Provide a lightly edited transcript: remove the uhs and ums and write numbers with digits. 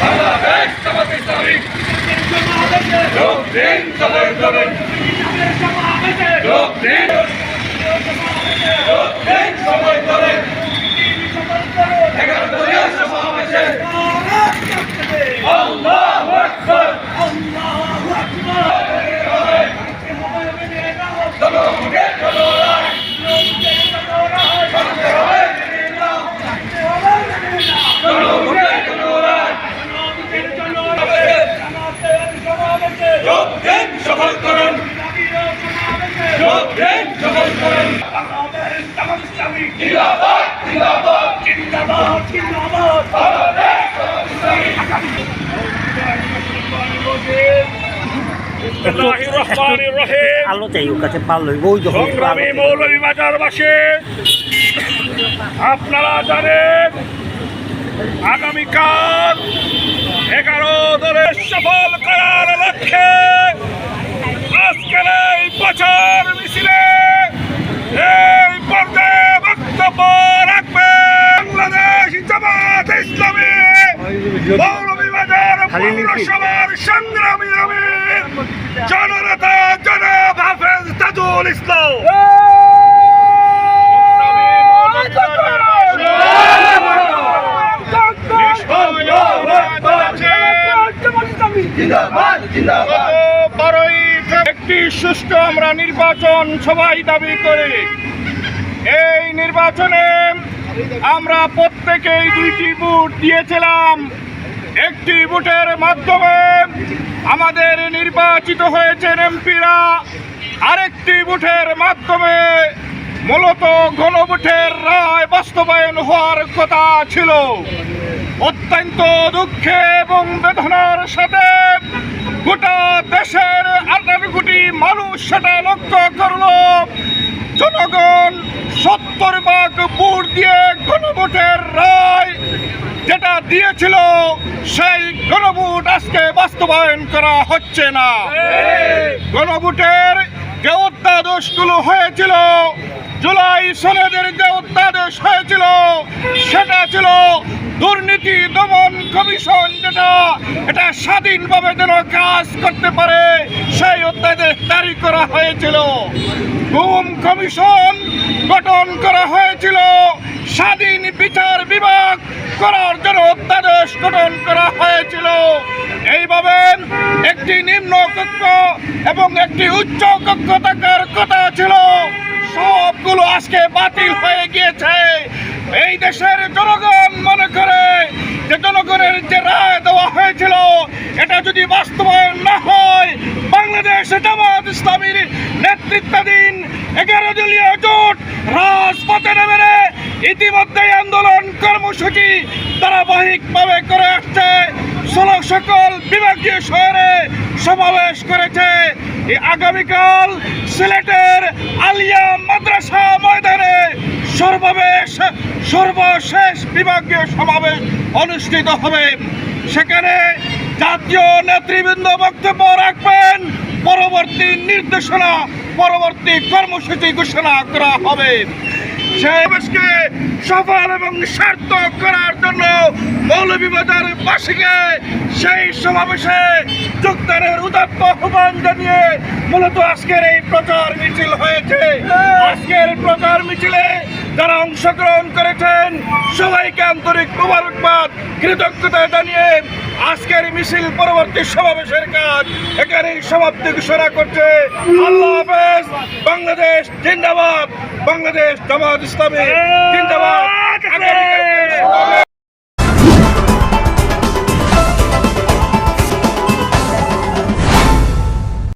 বাংলাদেশ জামাত ইসলামী যোগ দিন সবাই করেন যোগ দিন সবাই করেন 11 দলীয় সমাবেশে আল্লাহু আকবার আল্লাহু আকবার চলো মুখে চলো যোগ দিন সফল করুন যোগ দিন সফল করুন বাংলাদেশ জামাত ইসলামী জিন্দাবাদ জিন্দাবাদ জিন্দাবাদ জিন্দাবাদ বাংলাদেশ জামাত ইসলামী বিসমিল্লাহির রহমানির রহিম আলো চাই ওর কাছে পাল লইব ওই যখন সংগ্রামী মৌলভীবাজারবাসী আপনারা জানেন আগামীকাল 11 দলের সফল করার লক্ষ্যে আজকের এই প্রচার মিছিলে এই পর্যায়ে বক্তব্য রাখবেন বাংলাদেশ জামাত ইসলামী মৌলভীবাজার পৌরসভার সংগ্রামী আমির জননেতা জনাব হাফেজ তাজুল ইসলাম। একটি সুষ্ঠু আমরা নির্বাচন সবাই দাবি করি। এই নির্বাচনে আমরা প্রত্যেকেই 2টি ভোট দিয়েছিলাম। একটি ভোটের মাধ্যমে আমাদের নির্বাচিত হয়েছেন এমপিরা, আরেকটি ভোটের মাধ্যমে মূলত গণভোটের রায় বাস্তবায়ন হওয়ার কথা ছিল। অত্যন্ত দুঃখে এবং বেদনার সাথে গোটা দেশের 18 কোটি মানুষ সেটা লক্ষ্য করল। জনগণ 70 ভাগ ভোট দিয়ে গণভোটের রায় যেটা দিয়েছিল সেই গণভোট আজকে বাস্তবায়ন করা হচ্ছে না। গণভোটের যে অধ্যাদেশগুলো হয়েছিল, জুলাই সনদের যে অধ্যাদেশ হয়েছিল, সেটা ছিল দুর্নীতি দমন কমিশন, যেটা এটা স্বাধীনভাবে যেন কাজ করতে পারে সেই অধ্যাদেশ জারি করা হয়েছিল। গুম কমিশন গঠন করা হয়েছিল, স্বাধীন বিচার বিভাগ করার জন্য অধ্যাদেশ গঠন করা হয়েছিল। এইভাবে একটি নিম্ন কক্ষ এবং একটি উচ্চ কক্ষ থাকার কথা ছিল, সবগুলো আজকে বাতিল হয়ে গিয়েছে। এই দেশের জনগণ মনে করে যে জনগণের যে রায় দেওয়া হয়েছিল এটা যদি বাস্তবায়ন না হয়, বাংলাদেশ জামাত ইসলামীর নেতৃত্বাধীন 11 দলীয় জোট রাজপথে নেমে ইতিমধ্যেই আন্দোলন কর্মসূচি ধারাবাহিকভাবে করে আসছে। সকল বিভাগীয় শহরে সমাবেশ করেছে। আগামীকাল সিলেটের আলিয়া মাদ্রাসা ময়দানে সর্বশেষ বিভাগীয় সমাবেশ অনুষ্ঠিত হবে। সেখানে জাতীয় নেতৃবৃন্দ বক্তব্য রাখবেন, পরবর্তী নির্দেশনা, পরবর্তী কর্মসূচি ঘোষণা করা হবে। সমাবেশকে সফল এবং সার্থক করার জন্য মৌলভীবাজারবাসীকে সেই সমাবেশে যোগদানের উদাত্ত আহ্বান জানিয়ে মূলত আজকের এই প্রচার মিছিল হয়েছে। আজকের প্রচার মিছিলে যারা অংশগ্রহণ করেছেন সবাইকে আন্তরিক মোবারকবাদ, কৃতজ্ঞতা জানিয়ে আজকের মিছিল পরবর্তী সমাবেশের কাজ এখানেই সমাপ্তি ঘোষণা করছে। আল্লাহ হাফেজ। বাংলাদেশ জিন্দাবাদ, বাংলাদেশ জামাত ইসলামী জিন্দাবাদ।